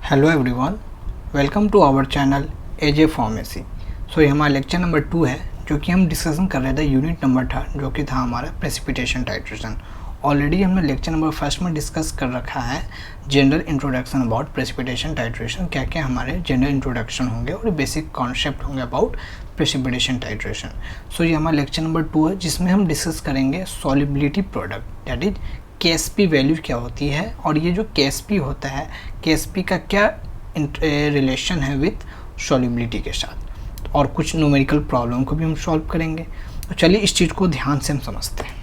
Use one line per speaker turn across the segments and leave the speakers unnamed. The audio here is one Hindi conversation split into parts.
Hello everyone, welcome to our channel AJ pharmacy. So ये हमारा लेक्चर नंबर 2 है जो कि हम डिस्कशन कर रहे थे यूनिट नंबर 3 जो कि था हमारा प्रेसिपिटेशन टाइट्रेशन। ऑलरेडी हमने लेक्चर नंबर 1 में डिस्कस कर रखा है general introduction about precipitation titration, क्या क्या हमारे जनरल इंट्रोडक्शन होंगे और बेसिक कॉन्सेप्ट होंगे अबाउट प्रेसिपिटेशन टाइट्रेशन। सो ये हमारा लेक्चर नंबर 2 है जिसमें हम डिस्कस करेंगे solubility product, that is KSP value क्या होती है और ये जो KSP होता है KSP का क्या रिलेशन है विथ सॉल्युबिलिटी के साथ, और कुछ न्यूमेरिकल प्रॉब्लम को भी हम सॉल्व करेंगे। तो चलिए इस चीज़ को ध्यान से हम समझते हैं,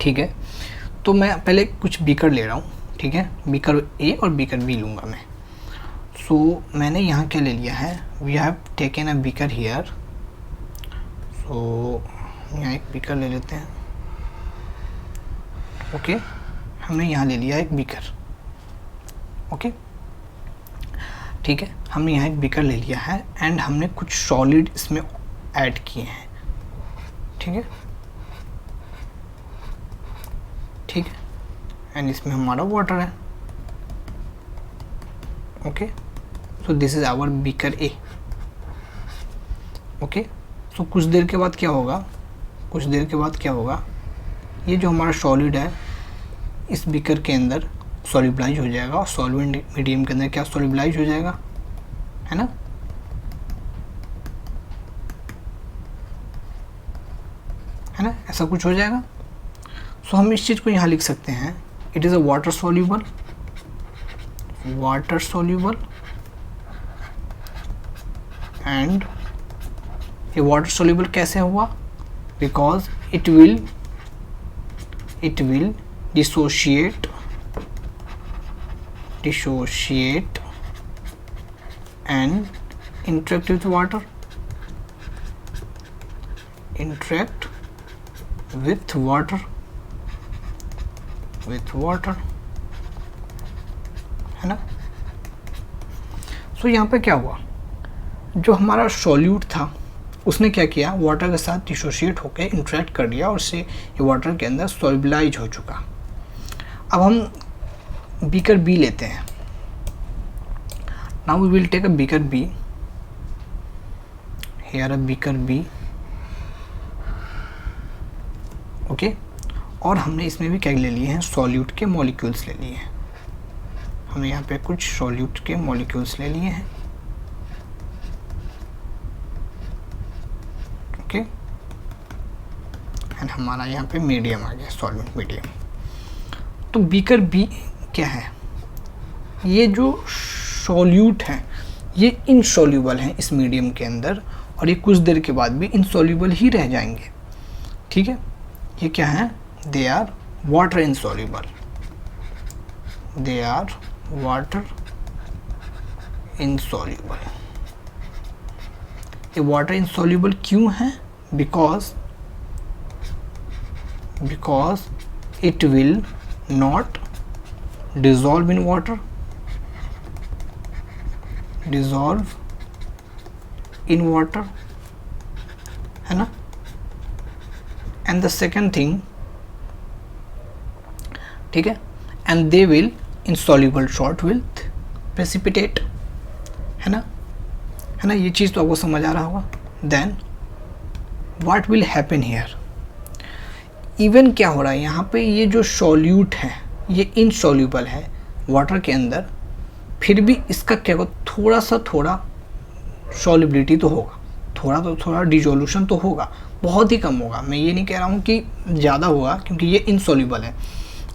ठीक है। तो मैं पहले कुछ बीकर ले रहा हूँ, ठीक है, बीकर A और बीकर B लूँगा मैं। सो मैंने यहाँ क्या ले लिया है, we have taken a beaker here. So यहाँ एक बीकर ले लेते हैं, ओके हमने यहाँ ले लिया एक बीकर, ओके ठीक है, हमने यहाँ एक बीकर ले लिया है एंड हमने कुछ सॉलिड इसमें ऐड किए हैं, ठीक है ठीक है, एंड इसमें हमारा वाटर है, okay. So this is our beaker A, okay. So कुछ देर के बाद क्या होगा, ये जो हमारा सॉलिड है इस बीकर के अंदर सॉल्युबलाइज हो जाएगा और सॉल्वेंट मीडियम के अंदर क्या सॉल्युबलाइज हो जाएगा, है ना, ऐसा कुछ हो जाएगा। सो हम इस चीज़ को यहाँ लिख सकते हैं, it is a water soluble and ये वाटर सॉल्यूबल कैसे हुआ, because it will dissociate and interact with water, है ना। सो यहाँ पे क्या हुआ, जो हमारा सॉल्यूट था उसने क्या किया, वाटर के साथ डिसोशिएट होकर इंटरेक्ट कर दिया और उससे ये वाटर के अंदर सॉल्युबलाइज हो चुका। अब हम बीकर B लेते हैं। Now we will take a beaker B, here a beaker B, okay. और हमने इसमें भी क्या ले लिए हैं, सॉल्यूट के मॉलिक्यूल्स ले लिए हैं। हमने यहाँ पे कुछ सॉल्यूट के मॉलिक्यूल्स ले लिए हैं, ओके। एंड हमारा यहाँ पे मीडियम आ गया, सॉल्वेंट मीडियम। तो बीकर B क्या है, ये जो सॉल्यूट है ये इनसॉल्यूबल है इस मीडियम के अंदर और ये कुछ देर के बाद भी इनसॉल्यूबल ही रह जाएंगे, ठीक है। ये क्या है, दे आर वाटर इनसॉल्यूबल, ये वाटर इनसॉल्यूबल क्यों है, because it will not dissolve in water, है ना। एंड द सेकेंड थिंग, ठीक है, and they will insoluble salt with precipitate, है ना, ये चीज़ तो आपको समझ आ रहा होगा। Then what will happen here, even क्या हो रहा है यहाँ पे, ये जो सॉल्यूट है ये इनसॉल्यूबल है वाटर के अंदर, फिर भी इसका क्या होगा, थोड़ा सॉल्युबिलिटी तो होगा, थोड़ा डिसोल्यूशन तो होगा, बहुत ही कम होगा। मैं ये नहीं कह रहा हूँ कि ज़्यादा होगा क्योंकि ये इनसॉल्यूबल है।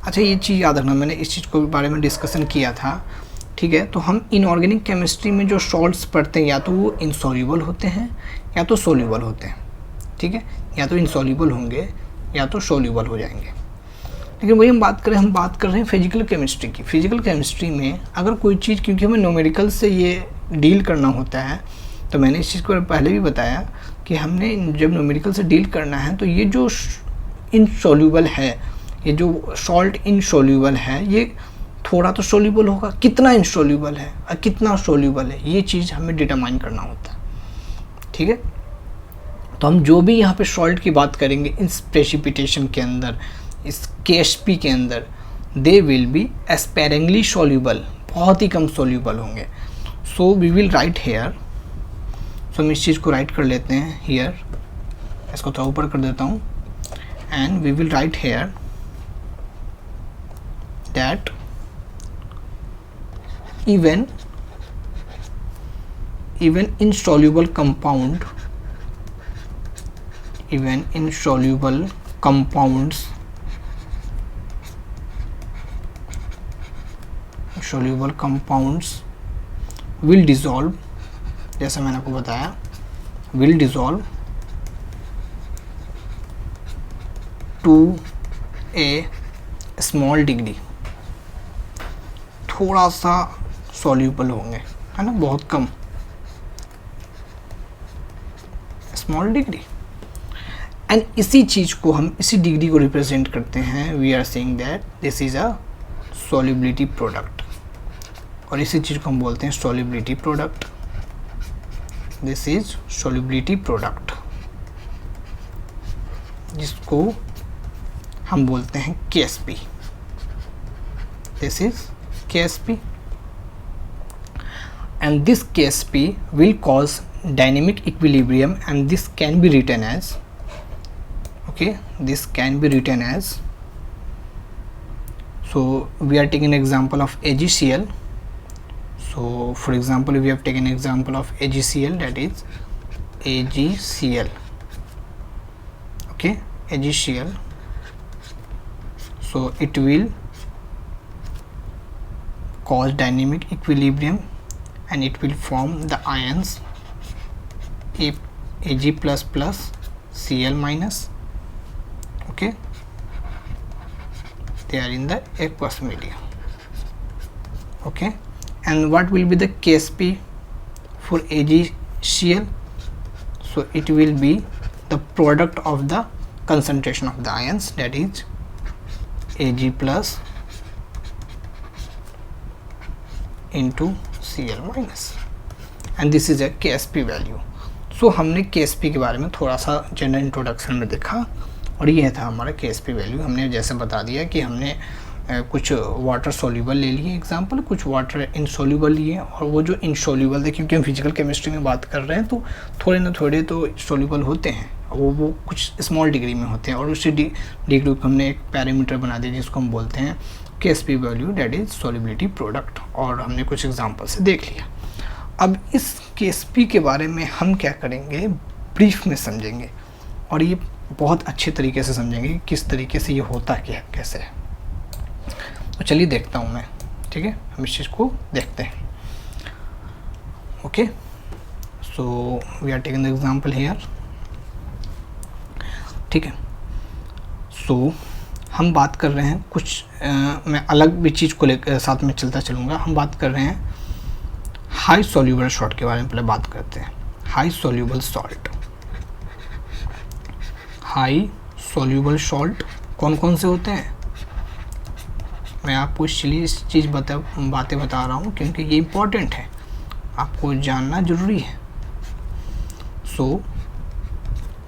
अच्छा ये चीज़ याद रखना, मैंने इस चीज़ को बारे में डिस्कशन किया था, ठीक है। तो हम इनऑर्गेनिक केमिस्ट्री में जो सॉल्ट्स पढ़ते हैं या तो वो इनसॉल्यूबल होते हैं या तो सोल्यूबल होते हैं, ठीक है, या तो इनसॉल्यूबल होंगे या तो सोल्यूबल हो जाएंगे। लेकिन वही हम बात कर रहे हैं फिजिकल केमिस्ट्री की। फिजिकल केमिस्ट्री में अगर कोई चीज़, क्योंकि हमें न्यूमेरिकल से ये डील करना होता है, तो मैंने इस चीज़ को पहले भी बताया कि हमने जब न्यूमेरिकल से डील करना है तो ये जो इनसॉल्यूबल है, ये जो सॉल्ट इनसॉल्यूबल है, ये थोड़ा तो सोल्यूबल होगा, कितना इनसॉल्यूबल है और कितना सोल्यूबल है, ये चीज़ हमें डिटरमाइन करना होता है, ठीक है। तो हम जो भी यहाँ पे सॉल्ट की बात करेंगे इस प्रेसिपिटेशन के अंदर, इस KSP के अंदर, they will be sparingly soluble, बहुत ही कम सोल्यूबल होंगे। So we will write here, so हम इस चीज़ को राइट कर लेते हैं हियर, इसको थोड़ा ऊपर कर देता हूँ, and we will write here that even insoluble compounds will dissolve, जैसे मैंने आपको बताया, will dissolve to a small degree, थोड़ा सा सॉल्यूबल होंगे, है ना, बहुत कम, स्मॉल डिग्री। एंड इसी चीज़ को हम, इसी डिग्री को रिप्रेजेंट करते हैं, we are saying that this is a solubility product, और इसी चीज़ को हम बोलते हैं solubility product. This is solubility product, जिसको हम बोलते हैं KSP। This is KSP, and this KSP will cause dynamic equilibrium, and this can be written as, okay, this can be written as, so we are taking an example of AgCl. So for example, we have taken example of AgCl, that is AgCl, okay, AgCl. So it will cause dynamic equilibrium, and it will form the ions Ag plus plus Cl minus, okay, they are in the aqueous medium, okay. And what will be the KSP for AgCl? So it will be the product of the concentration of the ions, that is Ag plus into Cl minus, and this is a KSP value. So हमने KSP के बारे में थोड़ा सा जनरल इंट्रोडक्शन में देखा, और ये था हमारा KSP वैल्यू। हमने जैसे बता दिया कि हमने कुछ वाटर सोल्यूबल ले लिए एग्जांपल, कुछ वाटर इनसोल्यूबल लिए, और वो जो इनसोल्यूबल थे, क्योंकि हम फिजिकल केमिस्ट्री में बात कर रहे हैं, तो थोड़े ना थोड़े तो सोल्यूबल होते हैं, वो कुछ स्मॉल डिग्री में होते हैं, और उसी डिग्री को हमने एक पैरामीटर बना दिया जिसको हम बोलते हैं KSP value, that is solubility product, और हमने कुछ एग्जांपल से देख लिया। अब इस KSP के बारे में हम क्या करेंगे, ब्रीफ में समझेंगे, और ये बहुत अच्छे तरीके से समझेंगे कि किस तरीके से ये होता क्या है, कैसे है। तो चलिए देखता हूँ मैं, ठीक है, हम इस चीज़ को देखते हैं, okay. So we are taking the example here, ठीक है। सो हम बात कर रहे हैं कुछ मैं अलग भी चीज़ को लेकर साथ में चलता चलूँगा। हम बात कर रहे हैं हाई सॉल्यूबल सॉल्ट के बारे में, पहले बात करते हैं high soluble salt. High soluble salt कौन कौन से होते हैं, मैं आपको इस चीज़ बातें बता रहा हूँ क्योंकि ये इम्पोर्टेंट है, आपको जानना ज़रूरी है। सो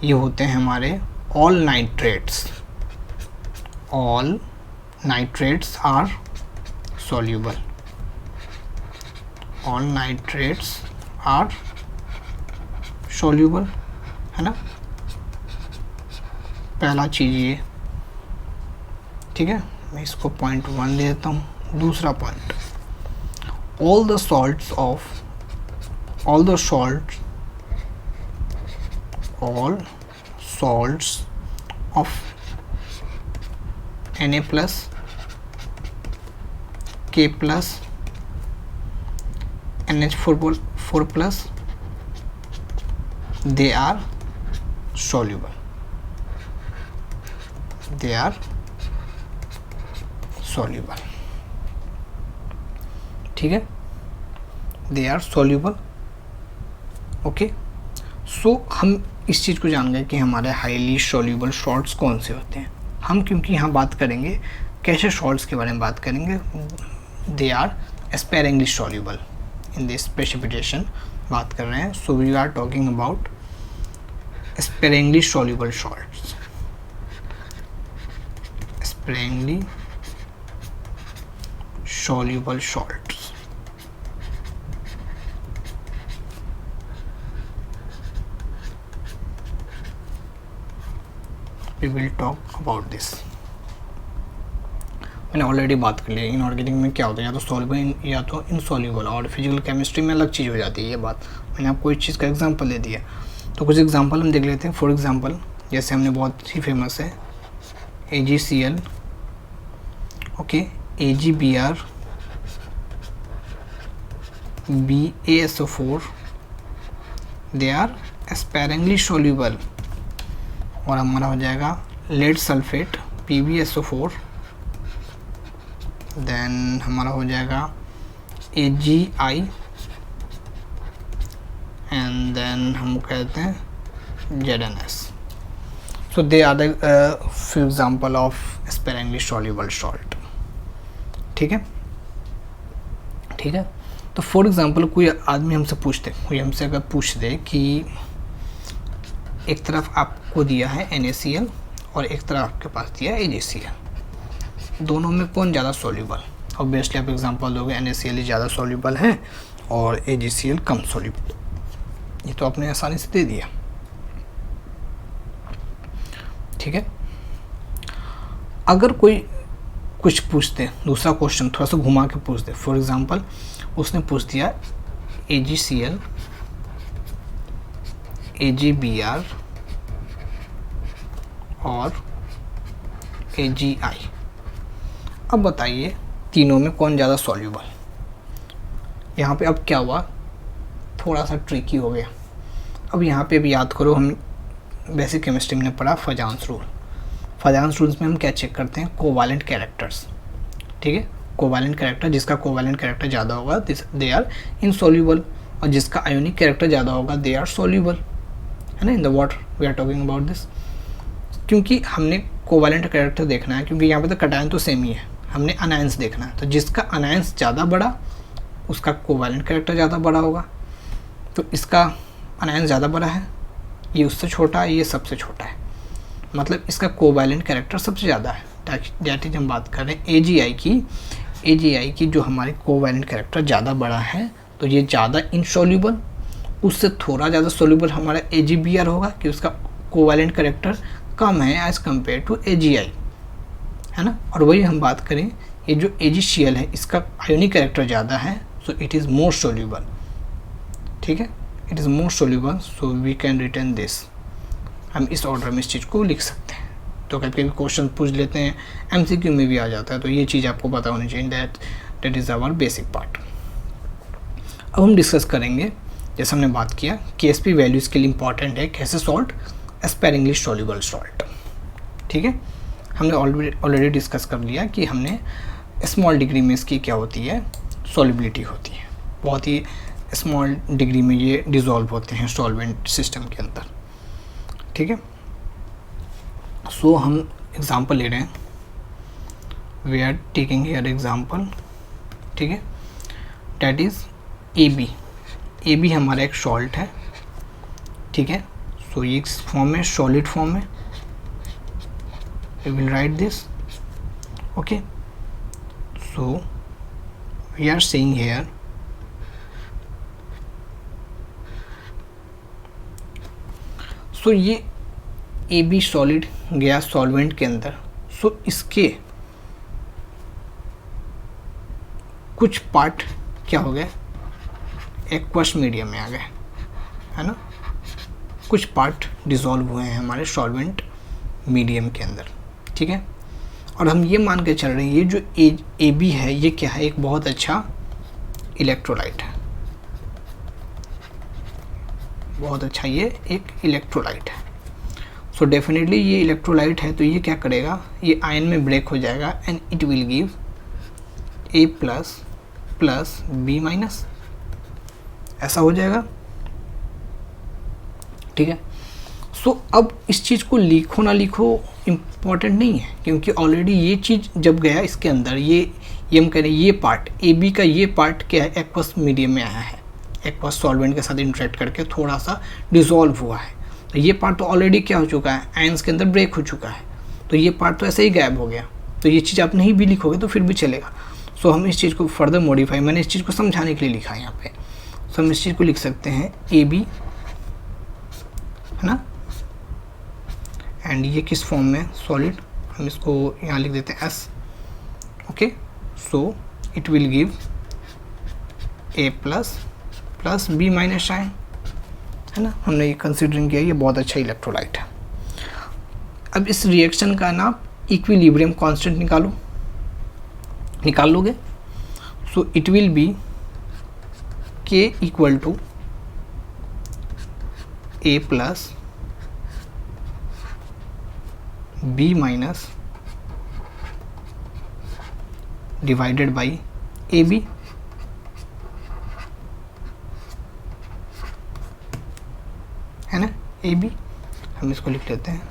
ये होते हैं हमारे all nitrates. All nitrates are soluble. All nitrates are soluble, है ना, पहला चीज़ ये, ठीक है। मैं इसको पॉइंट 1 दे देता हूँ। दूसरा point, all the salts of Na plus, K plus, NH4 plus, they are soluble. They are soluble, ठीक है, they are soluble, okay. So हम इस चीज़ को जान गए कि हमारे हाईली सॉल्यूबल सॉल्ट्स कौन से होते हैं। हम क्योंकि यहाँ बात करेंगे कैसे सॉल्ट्स के बारे में बात करेंगे, they are sparingly soluble in this precipitation बात कर रहे हैं। So we are talking about sparingly soluble salts. Sparingly soluble salts, we will talk about this. मैंने ऑलरेडी बात कर ली है इनऑर्गेनिक में क्या होता है, या तो सॉल्युबल या तो इनसॉल्युबल, और फिजिकल केमिस्ट्री में अलग चीज़ हो जाती है। ये बात मैंने आपको इस चीज़ का एग्जांपल दे दिया। तो कुछ एग्जांपल हम देख लेते हैं। फॉर एग्जांपल जैसे हमने बहुत ही फेमस है AgCl, okay, AgBr, BaSO4, they are sparingly soluble. और हमारा हो जाएगा लेड सल्फेट PbSO4, देन हमारा हो जाएगा AgI, एंड देन हम कहते हैं ZnS। So they are the for example of sparingly soluble salt. ठीक है, ठीक है। तो फॉर एग्जांपल कोई आदमी हमसे पूछते, कोई हमसे अगर पूछ दे कि एक तरफ आपको दिया है NaCl और एक तरफ आपके पास दिया है AgCl, दोनों में कौन ज़्यादा सोल्यूबल, ऑब्वियसली आप एग्जांपल दोगे NaCl ज़्यादा सोल्यूबल है और AgCl कम सोल्यूबल। ये तो आपने आसानी से दे दिया। ठीक है, अगर कोई कुछ पूछते, दूसरा क्वेश्चन थोड़ा सा घुमा के पूछ दे, फॉर एग्जांपल उसने पूछ दिया AgCl, AgBr और AgI, अब बताइए तीनों में कौन ज़्यादा सॉल्यूबल। यहाँ पे अब क्या हुआ, थोड़ा सा ट्रिकी हो गया। अब यहाँ पे भी याद करो, हम बेसिक केमिस्ट्री में पढ़ा फजांस रूल। फजांस रूल्स में हम क्या चेक करते हैं, कोवैलेंट कैरेक्टर्स। ठीक है, कोवैलेंट कैरेक्टर, जिसका कोवैलेंट कैरेक्टर ज़्यादा होगा दे आर इनसॉल्यूबल, और जिसका आयोनिक कैरेक्टर ज़्यादा होगा दे आर सॉल्यूबल, है ना। In the water we are talking about this, क्योंकि हमने कोवैलेंट कैरेक्टर देखना है, क्योंकि यहाँ पे तो कटायन तो सेम ही है, हमने अनायंस देखना है। तो जिसका अनायंस ज़्यादा बड़ा उसका कोवैलेंट कैरेक्टर ज़्यादा बड़ा होगा। तो इसका अनायंस ज़्यादा बड़ा है, ये उससे छोटा है, ये सबसे छोटा है, मतलब इसका कोवैलेंट कैरेक्टर सबसे ज़्यादा है। दैट इज हम बात कर रहे हैं AgI की जो हमारे कोवैलेंट कैरेक्टर ज़्यादा बड़ा है, तो ये ज़्यादा इनसॉल्यूबल, उससे थोड़ा ज़्यादा सोल्यूबल हमारा AgBr होगा कि उसका कोवैलेंट कैरेक्टर कम है एज़ कम्पेयर टू AgI, है ना। और वही हम बात करें, ये जो AgCl है इसका आयोनिक कैरेक्टर ज़्यादा है, so it is more soluble. ठीक है, it is more soluble, so we can return this. हम इस ऑर्डर में इस चीज़ को लिख सकते हैं। तो कभी कभी क्वेश्चन पूछ लेते हैं, MCQ में भी आ जाता है, तो ये चीज़ आपको पता होनी चाहिए। That is our basic part. अब हम डिस्कस करेंगे, जैसे हमने बात किया KSP वैल्यूज़ के लिए इंपॉर्टेंट है कैसे सॉल्ट स्पेरिंगली सोल्यूबल सॉल्ट। ठीक है, हमने ऑलरेडी डिस्कस कर लिया कि हमने स्मॉल डिग्री में इसकी क्या होती है, सॉल्युबिलिटी होती है, बहुत ही स्मॉल डिग्री में ये डिज़ोल्व होते हैं सॉल्वेंट सिस्टम के अंदर। ठीक है, सो हम एग्जांपल ले रहे हैं, we are taking here example. ठीक है, दैट इज़ AB हमारा एक सॉल्ट है। ठीक है, सो ये फॉर्म में सॉलिड फॉर्म में, we will write this. Okay, so we are saying here so ये AB सॉलिड गया सॉल्वेंट के अंदर, सो इसके कुछ पार्ट क्या हो गए, एक्वस मीडियम में आ गए, है ना। कुछ पार्ट डिज़ोल्व हुए हैं हमारे सॉल्वेंट मीडियम के अंदर। ठीक है, और हम ये मान के चल रहे हैं ये जो AB है ये क्या है, एक बहुत अच्छा इलेक्ट्रोलाइट है, बहुत अच्छा ये एक इलेक्ट्रोलाइट है। सो डेफिनेटली ये इलेक्ट्रोलाइट है, तो ये क्या करेगा, ये आयन में ब्रेक हो जाएगा and it will give A plus B minus, ऐसा हो जाएगा। ठीक है, सो अब इस चीज़ को लिखो ना लिखो इम्पॉर्टेंट नहीं है, क्योंकि ऑलरेडी ये चीज़ जब गया इसके अंदर, ये हम कह रहे हैं ये पार्ट AB का ये पार्ट क्या है, एक्वस मीडियम में आया है, एक्वस सॉल्वेंट के साथ इंटरेक्ट करके थोड़ा सा डिज़ोल्व हुआ है। तो ये पार्ट तो ऑलरेडी क्या हो चुका है, आयंस के अंदर ब्रेक हो चुका है, तो ये पार्ट तो ऐसे ही गायब हो गया। तो ये चीज़ आप नहीं भी लिखोगे तो फिर भी चलेगा। सो हम इस चीज़ को फर्दर मॉडिफाई, मैंने इस चीज़ को समझाने के लिए लिखा है यहाँ पे। सो हम इस चीज़ को लिख सकते हैं AB, है ना, एंड ये किस फॉर्म में, सॉलिड, हम इसको यहाँ लिख देते हैं S. Okay, so it will give A plus plus B minus ion, है ना, हमने ये कंसिडरिंग किया, ये बहुत अच्छा इलेक्ट्रोलाइट है। अब इस रिएक्शन का ना इक्विलिब्रियम कांस्टेंट निकाल लोगे, so it will be K equal to A plus B minus divided by A B, है ना, ए बी, हम इसको लिख लेते हैं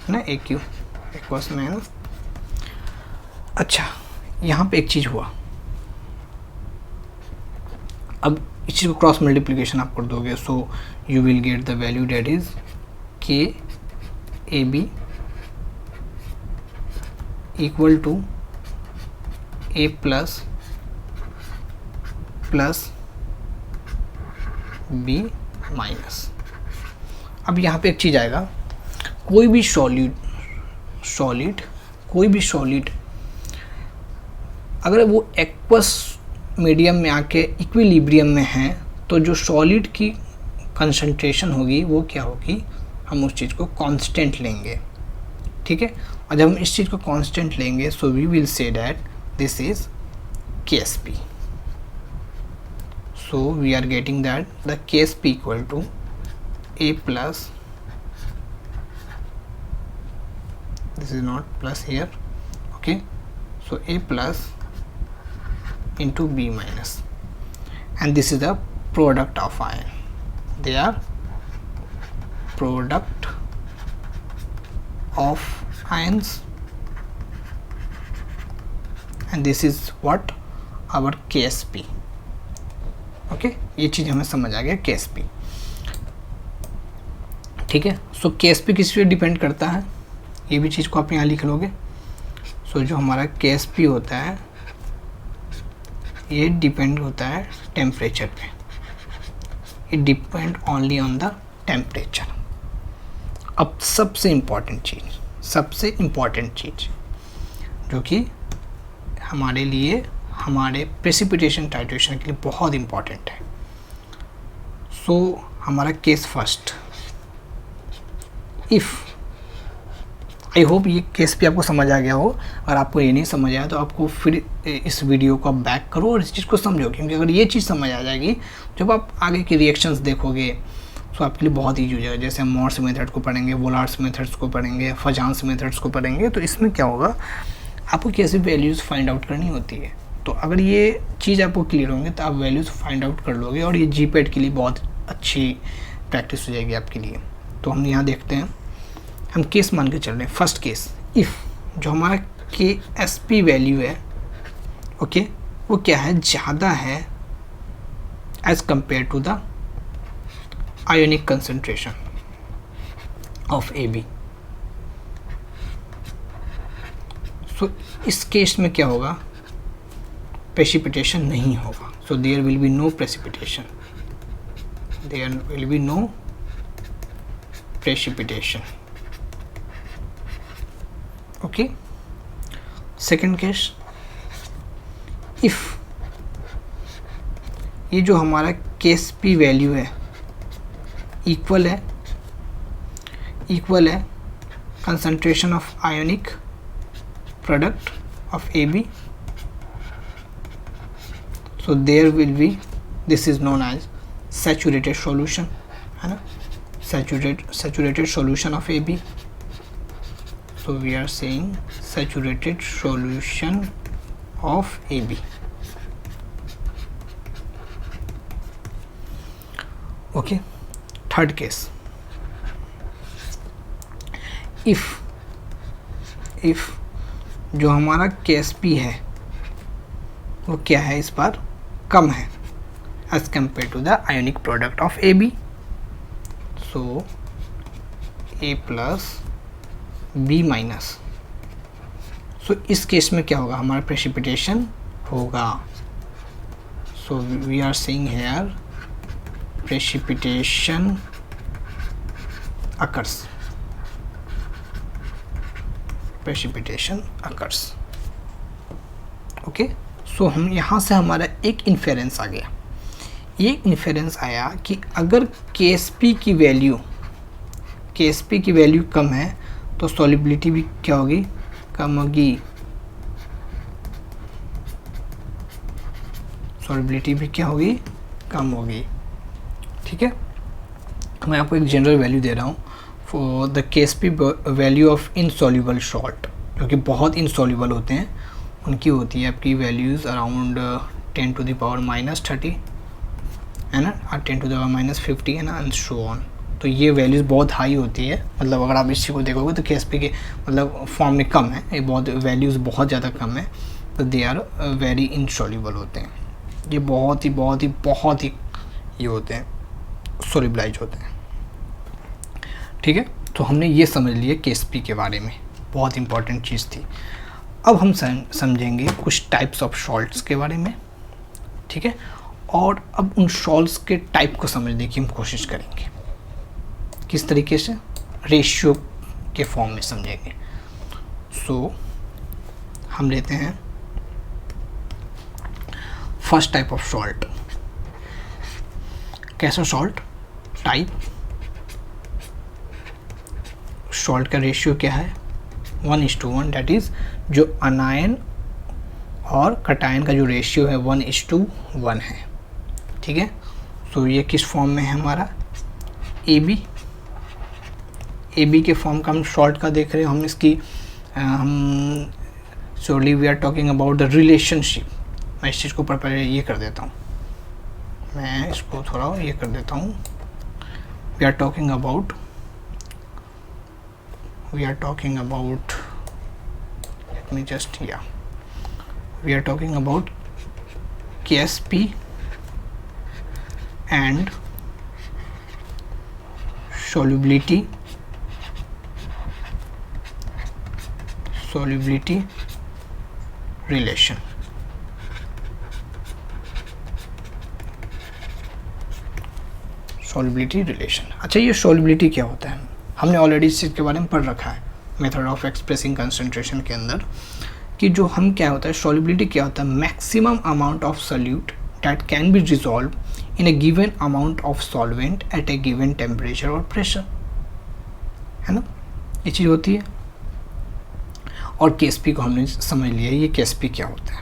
ना ए क्यू इक्वल्स में, है ना। अच्छा, यहाँ पे एक चीज़ हुआ, अब इस चीज़ को क्रॉस मल्टीप्लिकेशन आप कर दोगे, so you will get the value that is K A B equal to A plus plus B minus. अब यहाँ पे एक चीज़ आएगा, कोई भी सॉलिड अगर वो एक्वस मीडियम में आके इक्विलिब्रियम में है, तो जो सॉलिड की कंसंट्रेशन होगी वो क्या होगी, हम उस चीज़ को कांस्टेंट लेंगे, ठीक है। और जब हम इस चीज़ को कांस्टेंट लेंगे, so we will say that this is KSP. So we are getting that the KSP equal to A plus, this is not plus here, okay, so A plus into B minus, and this is the product of ion, they are product of ions, and this is what our KSP. Okay, ये चीज़ हमें समझ आ गया, KSP, ठीक है। सो KSP किस पे डिपेंड करता है, ये भी चीज़ को आप यहाँ लिख लोगे। सो जो हमारा KSP होता है ये डिपेंड होता है टेम्परेचर पे, it depend only on the temperature. अब सबसे इम्पॉर्टेंट चीज़ जो कि हमारे लिए, हमारे प्रेसिपिटेशन टाइट्रेशन के लिए बहुत इम्पॉर्टेंट है। सो हमारा case first, if, I hope ये केस भी आपको समझ आ गया हो। अगर आपको ये नहीं समझ आया तो आपको फिर इस वीडियो को आप बैक करो और इस चीज़ को समझो, क्योंकि अगर ये चीज़ समझ आ जाएगी, जब आप आगे की रिएक्शंस देखोगे तो आपके लिए बहुत ईजी हो जाएगा। जैसे हम मोर्स मेथड को पढ़ेंगे, वोलार्ड्स मेथड्स को पढ़ेंगे, फजांस मेथड्स को पढ़ेंगे, तो इसमें क्या होगा, आपको कैसे वैल्यूज़ फाइंड आउट करनी होती है। तो अगर ये चीज़ आपको क्लियर होंगे तो आप वैल्यूज़ फाइंड आउट कर लोगे, और ये जीपैट के लिए बहुत अच्छी प्रैक्टिस हो जाएगी आपके लिए। तो हम यहाँ देखते हैं, हम केस मान के चल रहे हैं। फर्स्ट केस, इफ़ जो हमारा KSP वैल्यू है, ओके, वो क्या है, ज़्यादा है as compare to the ionic concentration of AB। So इस केस में क्या होगा, प्रेसिपिटेशन नहीं होगा। So there will be no precipitation, okay. Second case, if ये जो हमारा KSP वैल्यू है इक्वल है concentration of ionic product of AB, so there will be, this is known as saturated solution, है ना, saturated solution of AB. So we are saying saturated solution of AB. Okay, third case, if जो हमारा KSP है वो क्या है, इस बार कम है as compare to the ionic product of AB। So A plus B minus, so इस केस में क्या होगा, हमारा प्रेसिपिटेशन होगा। So we are saying here precipitation occurs, precipitation occurs. Okay, so हम यहाँ से हमारा एक इन्फेरेंस आ गया। ये इन्फेरेंस आया कि अगर KSP की वैल्यू कम है तो सॉलिबिलिटी भी क्या होगी, कम होगी। सॉलिबिलिटी भी क्या होगी, कम होगी। ठीक है, मैं आपको एक जनरल वैल्यू दे रहा हूँ for the KSP value of insoluble salt, जो कि बहुत इनसॉल्युबल होते हैं, उनकी होती है आपकी values around 10 to the power -30 है ना, और 10 to the power -50 है ना, एंड सो ऑन। तो ये वैल्यूज़ बहुत हाई होती है, मतलब अगर आप इसी को देखोगे तो KSP के मतलब फॉर्म में कम है, ये बहुत वैल्यूज़ बहुत ज़्यादा कम है, तो दे आर वेरी इनसॉल्युबल होते हैं। ये बहुत ही ये होते हैं, सोलिबलाइज होते हैं। ठीक है, तो हमने ये समझ लिया KSP के बारे में, बहुत इंपॉर्टेंट चीज़ थी। अब हम समझेंगे कुछ टाइप्स ऑफ सॉल्ट्स के बारे में। ठीक है, और अब उन सॉल्ट्स के टाइप को समझने की हम कोशिश करेंगे, किस तरीके से, रेशियो के फॉर्म में समझेंगे। सो हम लेते हैं फर्स्ट टाइप ऑफ सॉल्ट। कैसा सॉल्ट, टाइप, सॉल्ट का रेशियो क्या है, 1:1, दैट इज़ जो अनायन और कटायन का जो रेशियो है 1:1 है। ठीक है, तो ये किस फॉर्म में है हमारा, AB के फॉर्म का हम सॉल्ट का देख रहे हैं हम। इसकी हम solely we are talking about the relationship. मैं इस चीज़ को पहले ये कर देता हूँ, मैं इसको थोड़ा ये कर देता हूँ। We are talking about let me just we are talking about KSP and solubility relation। Solubility relation. अच्छा, ये सॉल्युबिलिटी क्या होता है, हमने ऑलरेडी इस चीज़ के बारे में पढ़ रखा है मेथड ऑफ एक्सप्रेसिंग कंसंट्रेशन के अंदर, कि जो हम क्या होता है, सॉल्युबिलिटी क्या होता है, maximum amount of solute that can be dissolve in A given amount of solvent eight A given temperature और प्रेशर, है ना, ये चीज़ होती है। और KSP को हमने समझ लिया, ये KSP क्या होता है।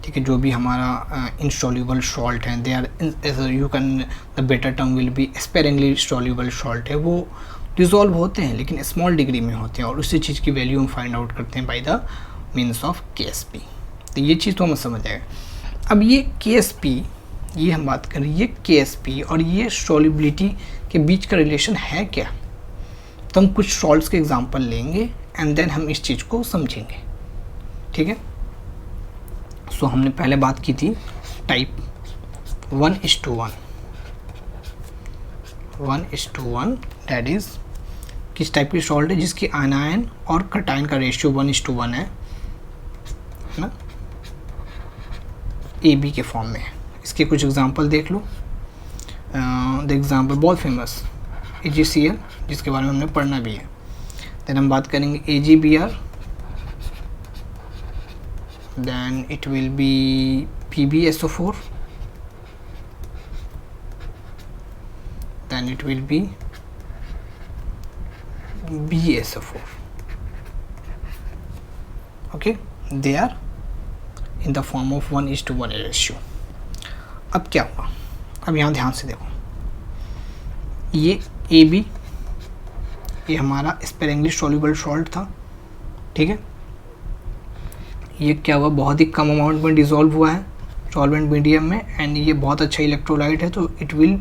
ठीक है, जो भी हमारा इनसॉल्युबल सॉल्ट है, they are you can the better term will be sparingly soluble salt है, वो डिज़ोल्व होते हैं लेकिन स्मॉल डिग्री में होते हैं, और उसी चीज़ की वैल्यू हम फाइंड आउट करते हैं by the means of KSP। तो ये चीज़ तो हम समझ जाएगा। अब ये KSP, ये हम बात करें, ये KSP और ये सॉल्युबिलिटी के बीच का रिलेशन है क्या, तो हम कुछ सॉल्ट्स के एग्जांपल लेंगे एंड देन हम इस चीज़ को समझेंगे। ठीक है, सो हमने पहले बात की थी टाइप 1:1 दैट इज़ किस टाइप की सॉल्ट है, जिसकी आनायन और कटायन का रेशियो 1:1 है ना, AB के फॉर्म में है। इसके कुछ एग्जांपल देख लो। द एग्जांपल बहुत फेमस AgCl, जिसके बारे में हमने पढ़ना भी है। देन हम बात करेंगे AgBr, then it will be PbSO4, then it will be BsO4. Okay, they are in the form of 1:1 ratio। अब क्या हुआ, अब यहाँ ध्यान से देखो, ये AB ये हमारा स्पेरिंगली सॉल्युबल सॉल्ट था। ठीक है, ये क्या हुआ, बहुत ही कम अमाउंट में डिसॉल्व हुआ है सॉल्वेंट मीडियम में, एंड ये बहुत अच्छा इलेक्ट्रोलाइट है, तो it will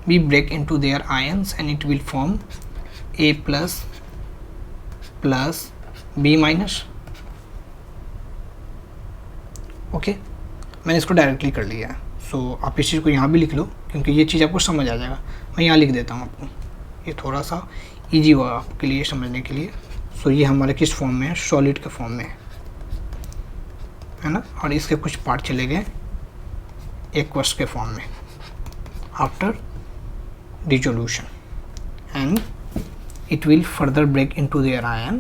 be break into their ions and it will form A++ B-। Okay, मैंने इसको डायरेक्टली कर लिया है। सो आप इस चीज़ को यहाँ भी लिख लो, क्योंकि ये चीज़ आपको समझ आ जाएगा। मैं यहाँ लिख देता हूँ आपको, ये थोड़ा सा ईजी होगा आपके लिए समझने के लिए। सो ये हमारे किस फॉर्म में है, सॉलिड के फॉर्म में है ना, और इसके कुछ पार्ट चले गए एक्वस के फॉर्म में after dissolution, and it will further break into their ion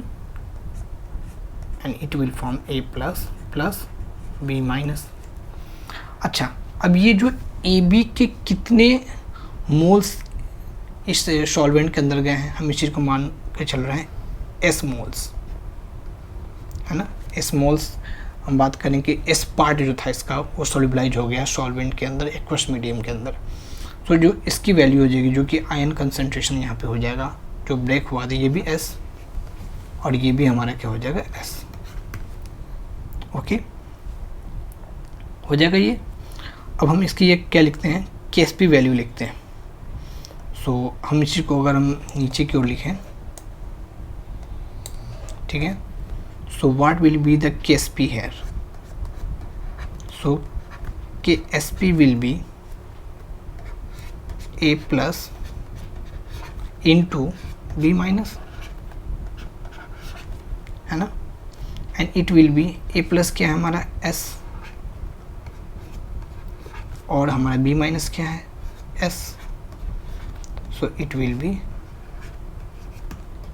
and it will form A plus plus B minus. अच्छा, अब ये जो AB के कितने मोल्स इस सॉल्वेंट के अंदर गए हैं, हम इस चीज़ को मान के चल रहे हैं S मोल्स, है ना। S मोल्स हम बात करें कि S पार्ट जो था इसका वो सोल्यूबलाइज हो गया सॉल्वेंट के अंदर, एक्वस मीडियम के अंदर। तो जो इसकी वैल्यू हो जाएगी, जो कि आयन कंसंट्रेशन यहाँ पे हो जाएगा, जो ब्रेक हुआ था ये भी S और ये भी हमारा क्या हो जाएगा S। ओके, हो जाएगा ये। अब हम इसकी ये क्या लिखते हैं, KSP वैल्यू लिखते हैं। सो हम इसी को अगर हम नीचे की ओर लिखें, ठीक है, so what will be the KSP here, so KSP will be A plus into B minus, है ना, and it will be A plus क्या है हमारा S और हमारा B माइनस क्या है S, so it will B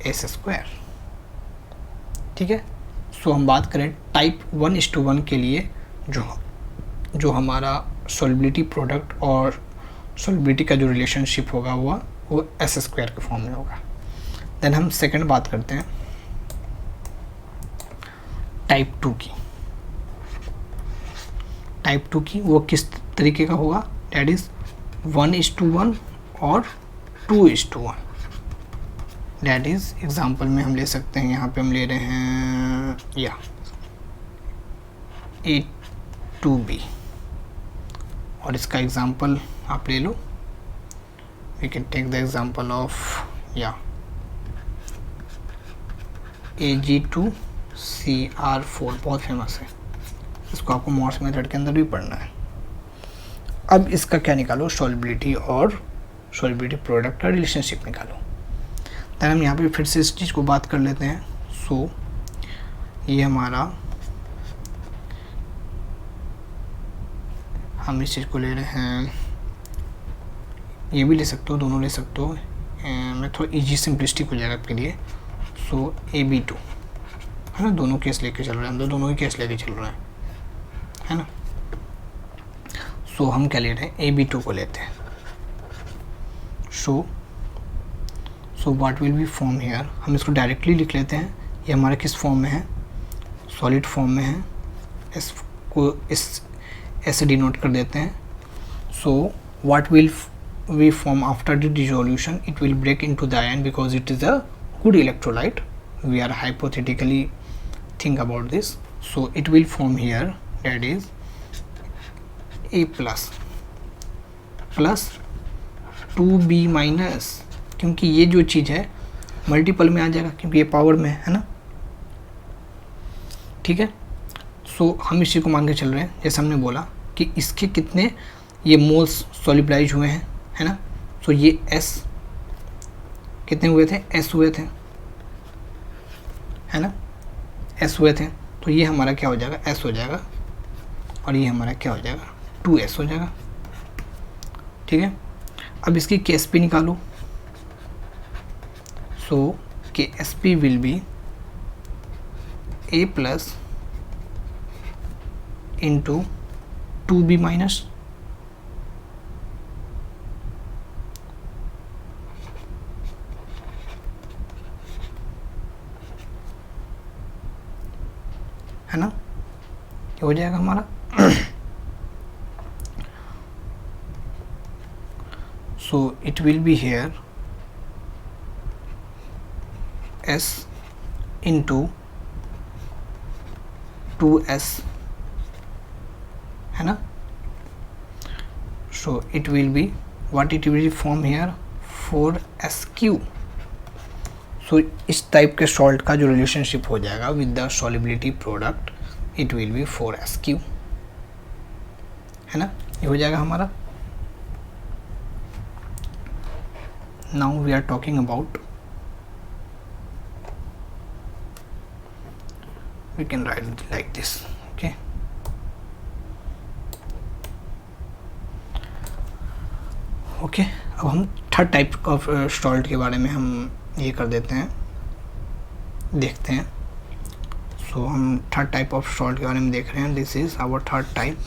S square. ठीक है, सो हम बात करें टाइप 1:1 के लिए, जो हमारा सॉल्युबिलिटी प्रोडक्ट और सॉल्युबिलिटी का जो रिलेशनशिप होगा वो S स्क्वायर के फॉर्म में होगा। देन हम सेकंड बात करते हैं टाइप 2 की। टाइप 2 की वो किस तरीके का होगा, डैट इज 1:1 और 2:1। डैट इज एग्जाम्पल में हम ले सकते हैं, यहाँ पे हम ले रहे हैं या A2B, और इसका एग्जाम्पल आप ले लो, we can take the example of या Ag2Cr4, बहुत फेमस है, इसको आपको मॉर्स मेथड के अंदर भी पढ़ना है। अब इसका क्या निकालो, सॉल्युबिलिटी और सॉल्युबिलिटी प्रोडक्ट का रिलेशनशिप निकालो। देन हम यहाँ पे फिर से इस चीज़ को बात कर लेते हैं। सो ये हमारा, हम इस चीज़ को ले रहे हैं, ये भी ले सकते हो, दोनों ले सकते हो, मैं थोड़ा इजी सिंपलिस्टिक हो जाएगा आपके लिए। सो AB2, है ना, दोनों केस लेके चल रहे हैं, हम दोनों ही केस लेके चल रहे हैं, है ना। सो हम क्या ले रहे हैं, AB2 को लेते हैं। So what will be form here, हम इसको डायरेक्टली लिख लेते हैं। ये हमारा किस फॉर्म में है, सॉलिड फॉर्म में है, एस को इस ऐसे डिनोट कर देते हैं। So what will we form after the dissolution, it will break into the ion because it is a good electrolyte, we are hypothetically think about this. So it will form here, that is A plus 2B minus, क्योंकि ये जो चीज़ है मल्टीपल में आ जाएगा क्योंकि ये पावर में है ना। ठीक है, सो हम इसी को मान के चल रहे हैं, जैसे हमने बोला कि इसके कितने ये मोल्स सॉल्युबलाइज हुए हैं, है ना। सो ये S कितने हुए थे, S हुए थे, है ना, S हुए थे। तो ये हमारा क्या हो जाएगा, S हो जाएगा, और ये हमारा क्या हो जाएगा, 2S हो जाएगा। ठीक है, अब इसकी KSP निकालो। So KSP will be A plus into 2B minus, है ना, क्या हो जाएगा हमारा। So it will be here S into 2S, है ना। So it will be what it will form here 4SQ। So इस टाइप के सॉल्ट का जो रिलेशनशिप हो जाएगा with the solubility product, it will be 4SQ, है ना, ये हो जाएगा हमारा। Now we are talking about, we can write like this, okay. Okay, अब हम थर्ड टाइप ऑफ सॉल्ट के बारे में हम ये कर देते हैं, देखते हैं। सो हम थर्ड टाइप ऑफ सॉल्ट के बारे में देख रहे हैं. This is our third type.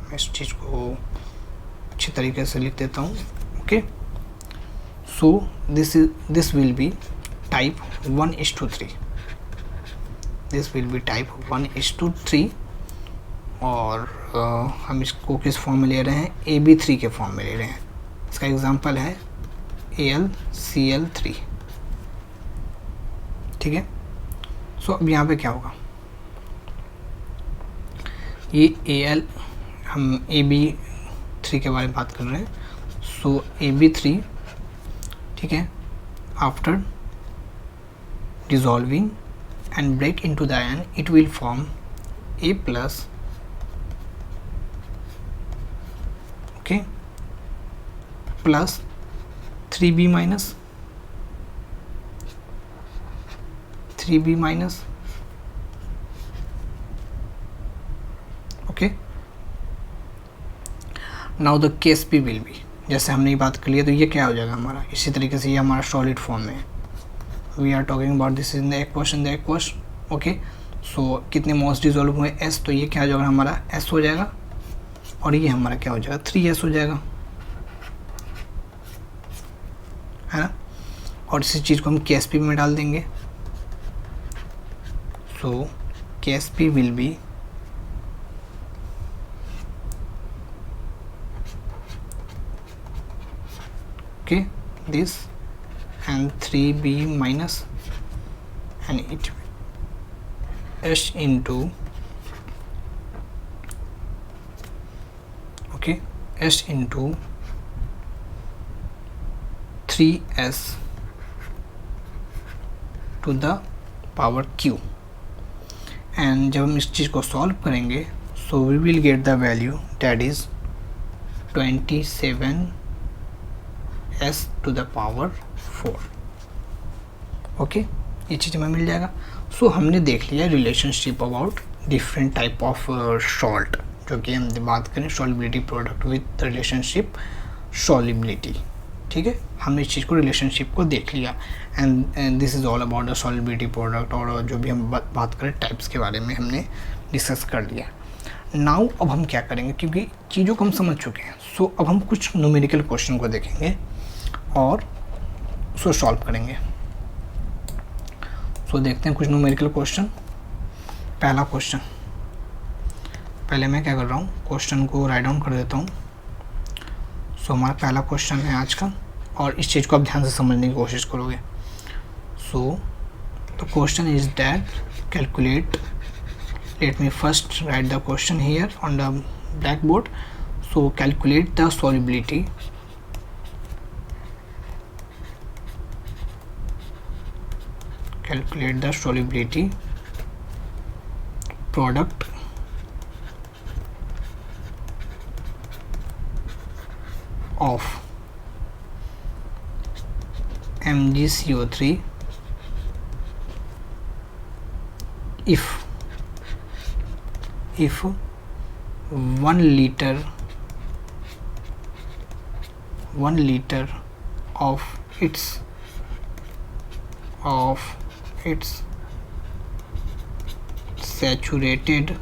मैं इस चीज़ को अच्छी तरीके से लिख देता हूँ. Okay, so this will be type 1:3. This will be type 1:3. और हम इसको किस फॉर्म में ले रहे हैं? AB3 के फॉर्म में ले रहे हैं. इसका एग्जांपल है AlCl3. ठीक है. सो अब यहाँ पे क्या होगा? ये Al, हम AB3 के बारे में बात कर रहे हैं. सो AB3, ठीक है, after dissolving and break into the ion, it will form A plus, okay, plus 3B minus, 3B minus, okay. Now the case P will be, जैसे हमने ये बात कर लिया, तो ये क्या हो जाएगा हमारा? इसी तरीके से ये हमारा सॉलिड फॉर्म में है. We are talking about this in the equation. Okay, so कितने मोल्स डिजोल्व हुए? S. तो ये क्या हो जाएगा हमारा? S हो जाएगा. और ये हमारा क्या हो जाएगा? 3S हो जाएगा, है ना. और इसी चीज़ को हम KSP में डाल देंगे. सो KSP will B okay this and 3B minus, and it H into, okay, H into 3S to the power Q. and जब हम इस चीज़ को सॉल्व करेंगे, so we will get the value that is 27S to the power 4. Okay, ये चीज़ हमें मिल जाएगा. सो हमने देख लिया relationship about different type of salt, जो कि हम बात करें solubility product with relationship solubility. ठीक है, हमने इस चीज़ को रिलेशनशिप को देख लिया. And this is all about the solubility product. और जो भी हम बात करें टाइप्स के बारे में हमने डिस्कस कर लिया. नाउ अब हम क्या करेंगे, क्योंकि चीज़ों को हम समझ चुके हैं. सो अब हम कुछ न्यूमेरिकल क्वेश्चन को देखेंगे और उसको सॉल्व करेंगे. सो देखते हैं कुछ न्यूमेरिकल क्वेश्चन. पहला क्वेश्चन, पहले मैं क्या कर रहा हूँ, क्वेश्चन को राइट डाउन कर देता हूँ. सो हमारा पहला क्वेश्चन है आज का, और इस चीज़ को आप ध्यान से समझने की कोशिश करोगे. So the question is that calculate, let me first right the question here on the black board. So calculate the solubility product of MgCO3 if 1 liter of its saturated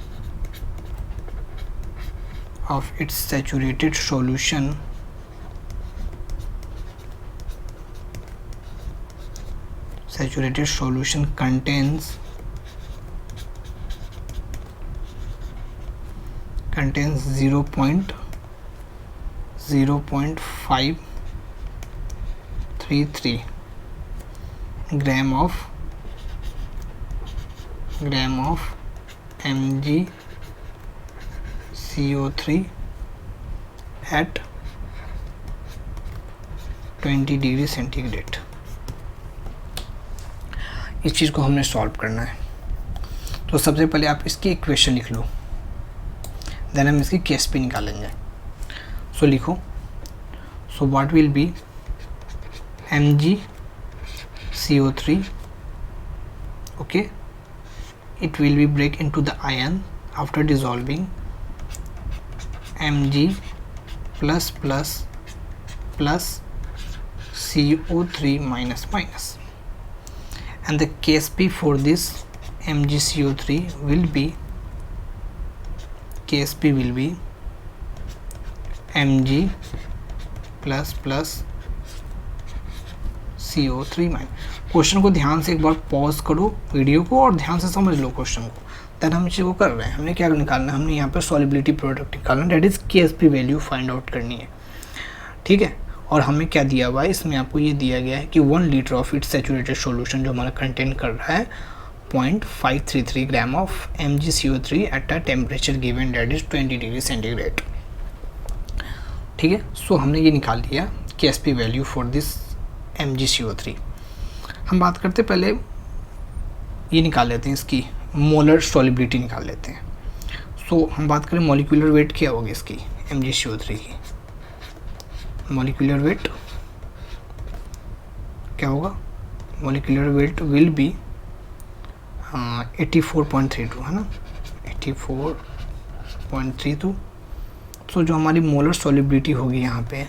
solution contains 0.533 gram of MgCO3 at 20 degree centigrade. इस चीज़ को हमने सॉल्व करना है. तो सबसे पहले आप इसकी इक्वेशन लिख लो, देन हम इसकी KSP निकालेंगे. सो लिखो. सो what will B MgCO3, okay, it will be break into the ion after dissolving Mg plus plus plus CO3 minus minus, and the KSP for this MgCO3 will be KSP will be Mg plus CO3 minus. Question को ध्यान से एक बार पॉज करो वीडियो को और ध्यान से समझ लो क्वेश्चन को। देन हम इसे वो कर रहे हैं, हमने क्या निकालना है, हमने यहाँ पर सॉलिबिलिटी प्रोडक्ट निकालना है, that is KSP value find out करनी है, ठीक है। और हमें क्या दिया हुआ है इसमें, आपको ये दिया गया है कि 1 litre of its saturated solution जो हमारा कंटेन कर रहा है 0.533 gram of MgCO3 at a temperature given that is 20 degree centigrade, ठीक है। सो हमने ये निकाल लिया KSP value for this MgCO3। हम बात करते पहले ये निकाल लेते हैं, इसकी मोलर सॉलिबिलिटी निकाल लेते हैं। सो हम बात करें मॉलिक्यूलर वेट क्या होगी इसकी MgCO3 की, मॉलिक्यूलर वेट क्या होगा, मॉलिक्यूलर वेट विल बी 84.32 है ना, 84.32। सो जो हमारी मोलर सॉलिबिलिटी होगी यहाँ पे,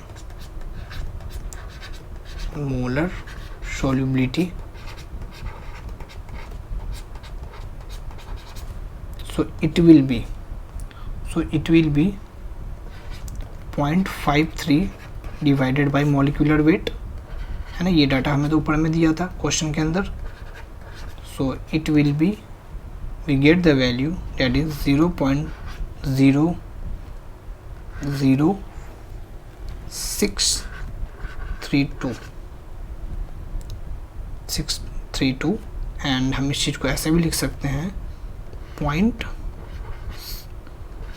molar solubility, so it will be 0.53 divided by molecular weight, है ना। ये डाटा हमें तो ऊपर में दिया था क्वेश्चन के अंदर। So it will be, we get the value that is 0.00632 and हम इस चीज़ को ऐसे भी लिख सकते हैं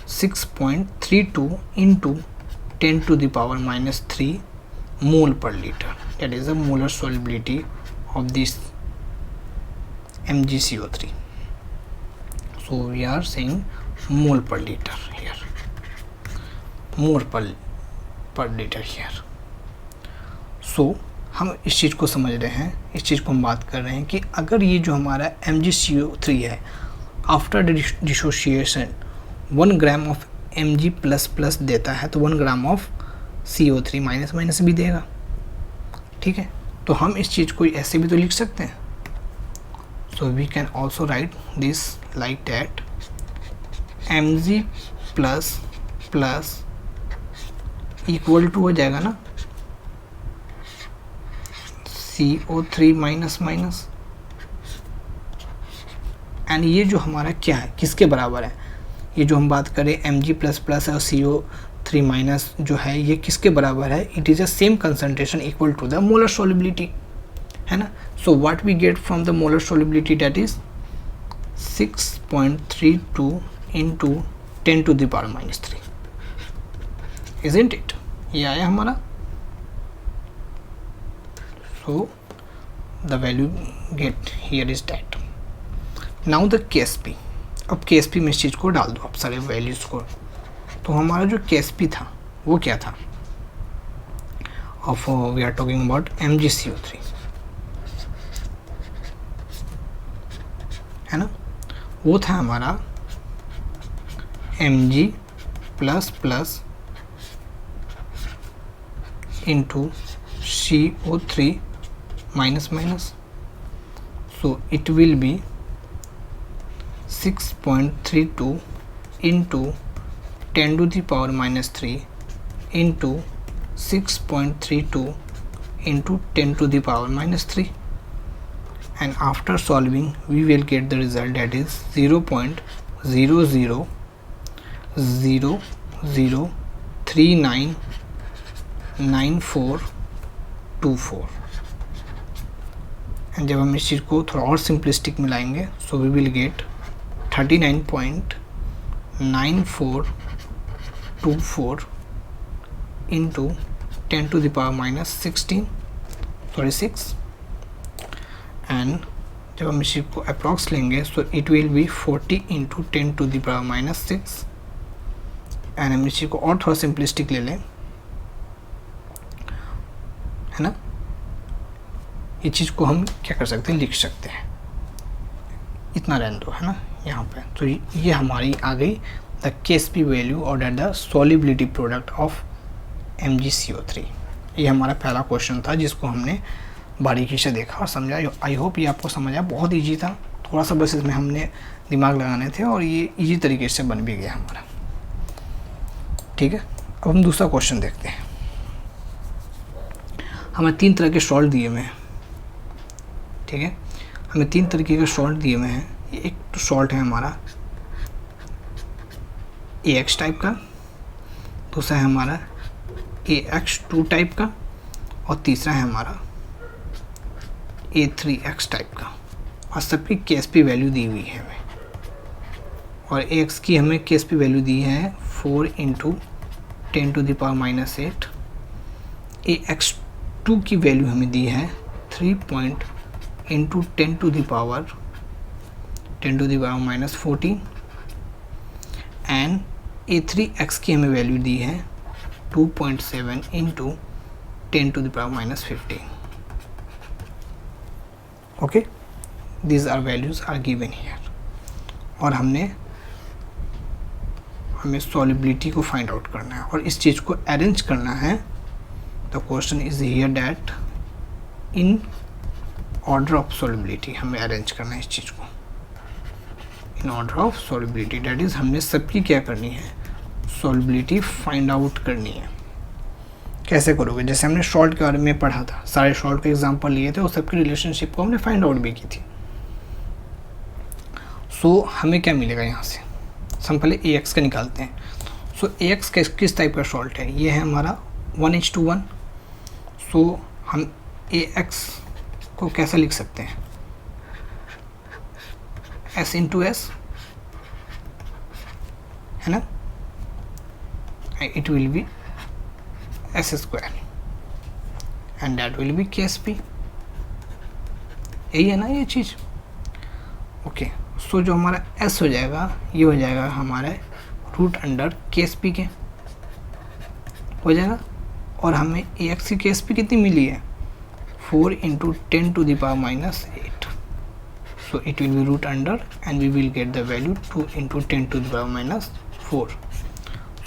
6.32 into 10 to the power minus 3 mole per liter, that is the molar solubility of this MgCO3. So we are saying mole per liter here, mole per liter here. So हम इस चीज़ को समझ रहे हैं, इस चीज़ को हम बात कर रहे हैं कि अगर ये जो हमारा MgCO3 है after dissociation 1 gram of Mg plus देता है तो 1 ग्राम ऑफ CO3 माइनस भी देगा, ठीक है। तो हम इस चीज़ को ऐसे भी तो लिख सकते हैं। So we can also write this like that Mg plus equal to हो जाएगा ना CO3 माइनस एंड ये जो हमारा क्या है, किसके बराबर है, ये जो हम बात करें Mg प्लस है और CO3 माइनस जो है ये किसके बराबर है, it is a same concentration equal to the molar solubility, है ना। So what we get from the molar solubility that is 6.32 into 10 to the power minus 3, isn't it? ये आया हमारा। So the value get here is that. Now the KSP, अब KSP में इस चीज़ को डाल दो आप सारे वैल्यूज़ को। तो हमारा जो KSP था वो क्या था, of we are talking about MgCO3, है ना। वो था हमारा Mg plus into CO3 minus. So it will be 6.32 into 10 to the power minus 3 into 6.32 into 10 to the power minus 3, and after solving we will get the result that is 0.0000399424। And जब हम इस चीज़ को थोड़ा और सिंपलिस्टिक मिलाएंगे so we will get 39.9424 into 10 to the power minus 6 and जब हम इसी को अप्रॉक्स लेंगे so it will be 40 into 10 to the power minus 6 and हम इसी को और थोड़ा सिंपलिस्टिक ले लें, है ना। ये चीज़ को हम क्या कर सकते हैं, लिख सकते हैं, इतना रहने दो, है ना यहाँ पे। तो ये हमारी आ गई द KSP वैल्यू और that the solubility product of MgCO3। ये हमारा पहला क्वेश्चन था जिसको हमने बारीकी से देखा और समझा। आई होप ये आपको समझ आया, बहुत ईजी था। थोड़ा सा बस इसमें हमने दिमाग लगाने थे और ये इजी तरीके से बन भी गया हमारा। ठीक है, अब हम दूसरा क्वेश्चन देखते हैं। हमें 3 तरह के सॉल्ट दिए हुए हैं। ठीक है, हमें 3 तरीके के सॉल्ट दिए हुए हैं। ये एक तो सॉल्ट है हमारा AX टाइप का, दूसरा है हमारा AX2 टाइप का, और तीसरा है हमारा A3X टाइप का। और सबकी KSP वैल्यू दी हुई है हमें, और AX की हमें KSP वैल्यू दी है 4 × 10⁻⁸। AX2 की वैल्यू हमें दी है 3 × 10⁻14, एंड A3X की हमें वैल्यू दी है 2.7 × 10⁻15। Okay, these are values are given here, और हमें सॉलिबिलिटी को फाइंड आउट करना है और इस चीज़ को अरेंज करना है। The question is here that in order of solubility हमें अरेंज करना है इस चीज़ को in order of solubility. That is हमने सबकी क्या करनी है, सॉलिबिलिटी फाइंड आउट करनी है। कैसे करोगे, जैसे हमने सॉल्ट के बारे में पढ़ा था, सारे सॉल्ट के एग्जांपल लिए थे और सबकी रिलेशनशिप को हमने फाइंड आउट भी की थी। सो हमें क्या मिलेगा यहाँ से, हम पहले AX का निकालते हैं। सो AX किस टाइप का सॉल्ट है, ये है हमारा 1:1। सो हम AX को कैसे लिख सकते हैं, S × S, है ना, it will B S² and that will be KSP। यही है ना ये चीज़। ओके, सो जो हमारा S हो जाएगा ये हो जाएगा हमारे √ KSP के हो जाएगा, और हमें AX की KSP कितनी मिली है, 4 × 10⁻⁸। So it will be √ and we will get the value 2 × 10⁻⁴।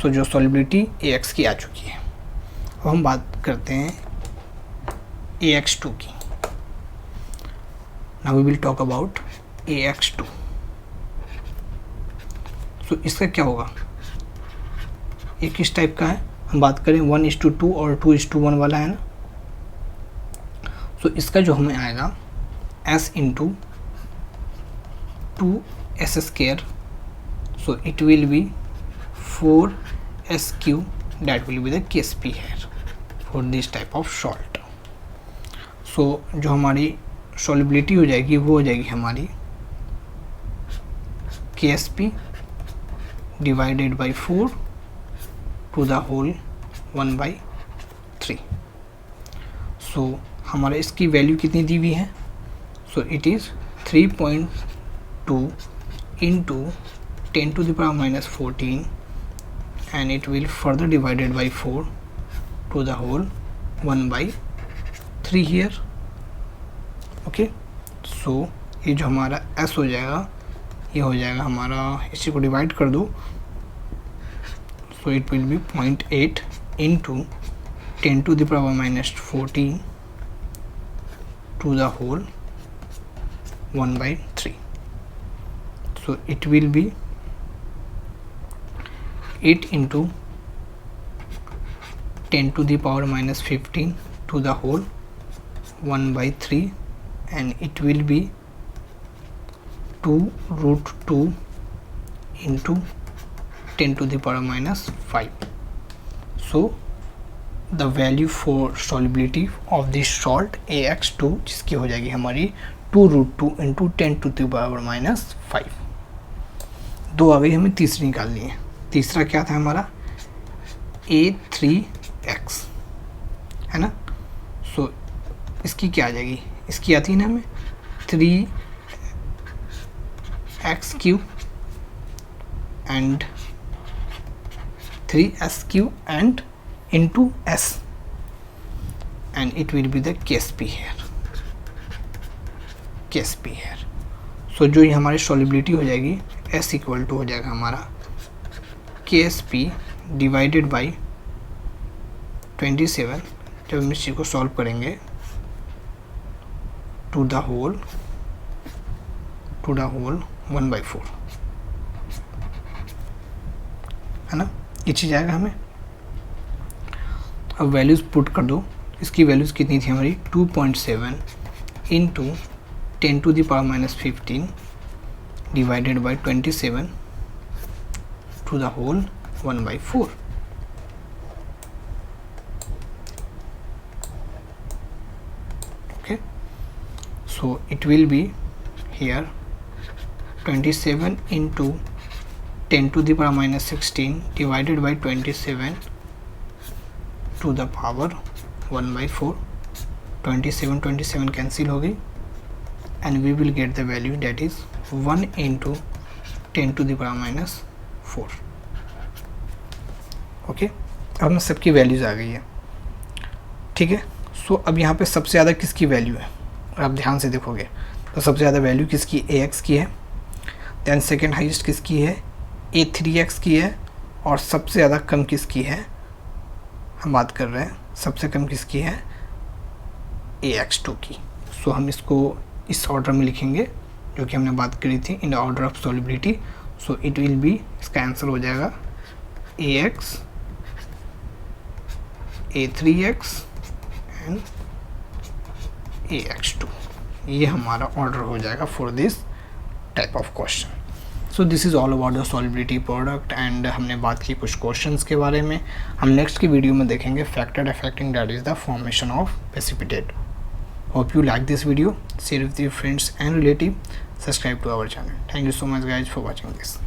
So जो सॉलिबिलिटी AX की आ चुकी है। अब हम बात करते हैं AX2 की। Now we will talk about AX2। सो इसका क्या होगा, ये किस टाइप का है, हम बात करें 1:2 और 2:1 वाला है ना। सो इसका जो हमें आएगा S × 2S², so it will B 4S3, that will be the KSP here for this type of salt। so जो हमारी solubility हो जाएगी वो हो जाएगी हमारी KSP divided by 4 to the whole 1/3। so हमारे इसकी वैल्यू कितनी दी हुई है, so it is 3.2 × 10⁻⁻14 and it will further divided by 4 to the whole 1/3 here। Okay, सो ये जो हमारा S हो जाएगा ये हो जाएगा हमारा, इसी को डिवाइड कर दो, सो it will B 0.8 × 10⁻⁻14 to the whole 1/3। so it will be 8 × 10⁻⁻15 to the whole 1/3 and it will be 2√2 × 10⁻⁵। so the value for solubility of this salt AX2 जिसकी हो जाएगी हमारी 2√2 × 10⁻⁵। दो आ गई, हमें तीसरी निकालनी है। तीसरा क्या था हमारा A3X, है ना। सो इसकी क्या आ जाएगी, इसकी आती है ना हमें 3x³ and 3s³ and into S and it will be the KSP here, KSP here। so जो ये हमारी solubility हो जाएगी S इक्वल टू हो जाएगा हमारा KSP डिवाइडेड बाई 27, जब हम इस चीज़ को सॉल्व करेंगे, to the whole to the whole 1/4, है ना, ये चीज़ आएगा हमें। अब वैल्यूज़ पुट कर दो, इसकी वैल्यूज़ कितनी थी हमारी 2.7 into 10⁻⁻15 divided by 27 to the whole 1/4। Okay, so it will be here 27 into 10⁻⁻16 divided by 27 to the power 1/4। 27 cancel हो गई and we will get the value that is 1 into 10⁻⁻4। Okay, अब हमें सबकी वैल्यूज़ आ गई है, ठीक है। सो अब यहाँ पे सबसे ज़्यादा किसकी वैल्यू है, आप ध्यान से देखोगे तो सबसे ज़्यादा वैल्यू किसकी, AX की है। दैन सेकेंड हाइस्ट किसकी है, A3X की है। और सबसे ज़्यादा कम किसकी है, हम बात कर रहे हैं सबसे कम किसकी है, AX2 की। सो हम इसको इस ऑर्डर में लिखेंगे जो कि हमने बात करी थी, in the order of solubility. So it will B, इसका आंसर हो जाएगा AX, A3X एंड AX2। ये हमारा ऑर्डर हो जाएगा for this type of question. So this is all about the solubility product and हमने बात की कुछ क्वेश्चंस के बारे में। हम नेक्स्ट की वीडियो में देखेंगे factor affecting that is the formation of precipitate. Hope you like this video, share with your friends and relative, subscribe to our channel. Thank you so much guys for watching this.